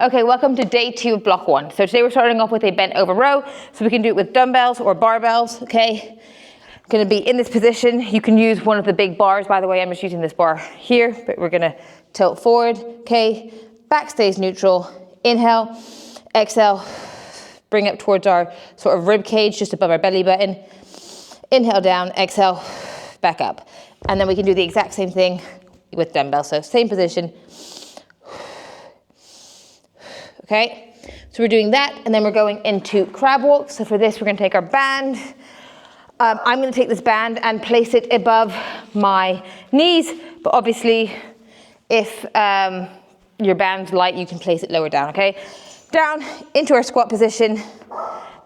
Okay, welcome to day 2 of block 1. So today we're starting off with a bent over row. So we can do it with dumbbells or barbells, okay? Gonna be in this position. You can use one of the big bars. By the way, I'm just using this bar here, but we're gonna tilt forward, okay? Back stays neutral. Inhale, exhale, bring up towards our sort of rib cage, just above our belly button. Inhale down, exhale, back up. And then we can do the exact same thing with dumbbells. So same position. Okay, so we're doing that, and then we're going into crab walk. So for this, we're gonna take our band. I'm gonna take this band and place it above my knees, but obviously, if your band's light, you can place it lower down, okay? Down into our squat position,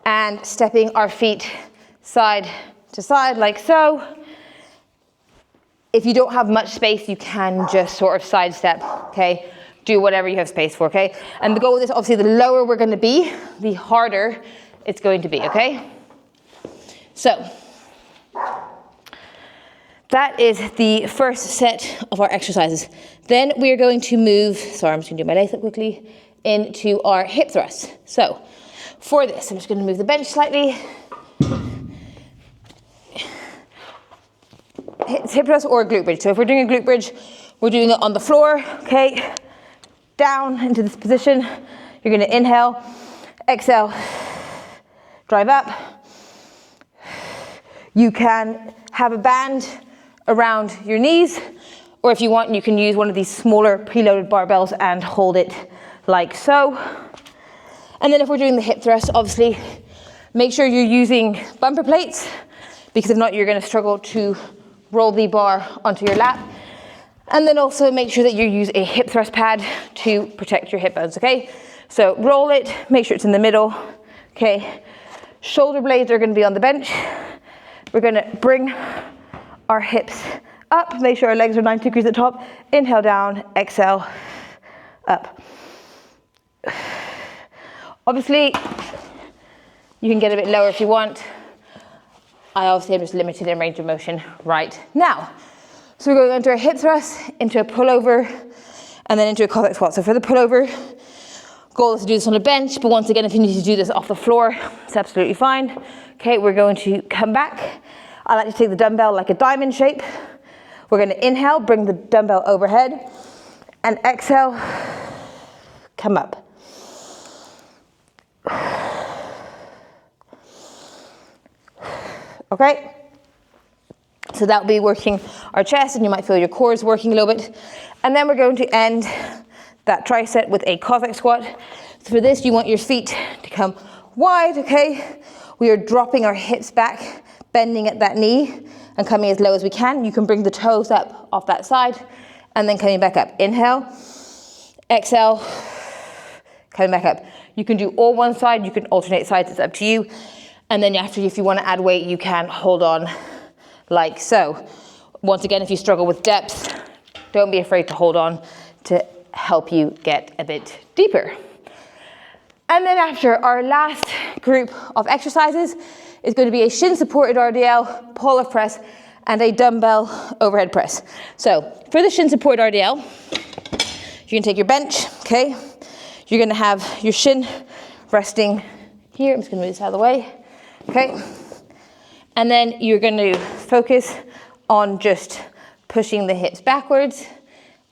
and stepping our feet side to side, like so. If you don't have much space, you can just sort of sidestep, okay? Do whatever you have space for, okay? And the goal with this, obviously, the lower we're gonna be, the harder it's going to be, okay? So, that is the first set of our exercises. Then we are going to move, sorry, I'm just gonna do my lace up quickly, into our hip thrusts. So, for this, I'm just gonna move the bench slightly. Hip thrust or glute bridge. So if we're doing a glute bridge, we're doing it on the floor, okay? Down into this position. You're gonna inhale, exhale, drive up. You can have a band around your knees, or if you want, you can use one of these smaller preloaded barbells and hold it like so. And then if we're doing the hip thrust, obviously, make sure you're using bumper plates, because if not, you're gonna struggle to roll the bar onto your lap. And then also make sure that you use a hip thrust pad to protect your hip bones, okay? So roll it, make sure it's in the middle, okay? Shoulder blades are gonna be on the bench. We're gonna bring our hips up, make sure our legs are 90 degrees at the top. Inhale down, exhale, up. Obviously, you can get a bit lower if you want. I obviously am just limited in range of motion right now. So we're going into our hip thrust, into a pullover, and then into a Cossack squat. So for the pullover, goal is to do this on a bench, but once again, if you need to do this off the floor, it's absolutely fine. Okay, we're going to come back. I like to take the dumbbell like a diamond shape. We're gonna inhale, bring the dumbbell overhead, and exhale, come up. Okay? So that'll be working our chest, and you might feel your core is working a little bit. And then we're going to end that tricep with a Cossack squat. So for this, you want your feet to come wide, okay? We are dropping our hips back, bending at that knee, and coming as low as we can. You can bring the toes up off that side, and then coming back up. Inhale, exhale, coming back up. You can do all one side, you can alternate sides, it's up to you. And then after, if you want to add weight, you can hold on like so. Once again, if you struggle with depth, don't be afraid to hold on to help you get a bit deeper. And then after, our last group of exercises is going to be a shin supported RDL, pull up press, and a dumbbell overhead press. So for the shin supported RDL, you're gonna take your bench, okay? You're gonna have your shin resting here. I'm just gonna move this out of the way, okay? And then you're going to focus on just pushing the hips backwards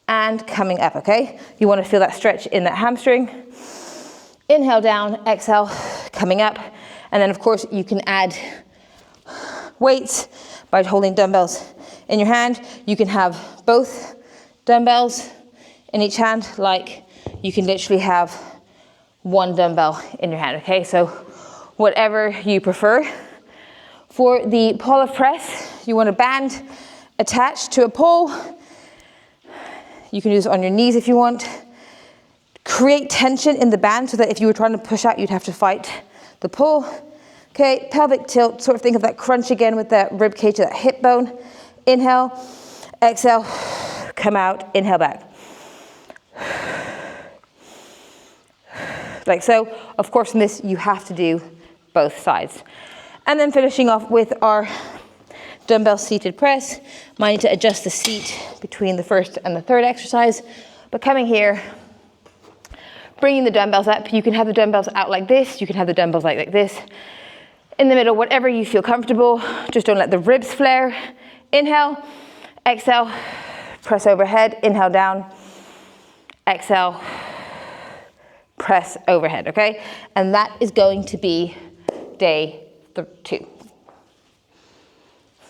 and coming up, okay? You want to feel that stretch in that hamstring. Inhale down, exhale, coming up. And then of course you can add weights by holding dumbbells in your hand. You can have both dumbbells in each hand, like you can literally have one dumbbell in your hand, okay? So whatever you prefer. For the pull-up press, you want a band attached to a pole. You can use it on your knees if you want. Create tension in the band so that if you were trying to push out, you'd have to fight the pull. Okay, pelvic tilt, sort of think of that crunch again with that rib cage, that hip bone. Inhale, exhale, come out, inhale back. Like so. Of course, in this, you have to do both sides. And then finishing off with our dumbbell seated press. Might need to adjust the seat between the first and the third exercise. But coming here, bringing the dumbbells up. You can have the dumbbells out like this. You can have the dumbbells like this. In the middle, whatever you feel comfortable. Just don't let the ribs flare. Inhale, exhale, press overhead. Inhale down, exhale, press overhead, okay? And that is going to be day 2.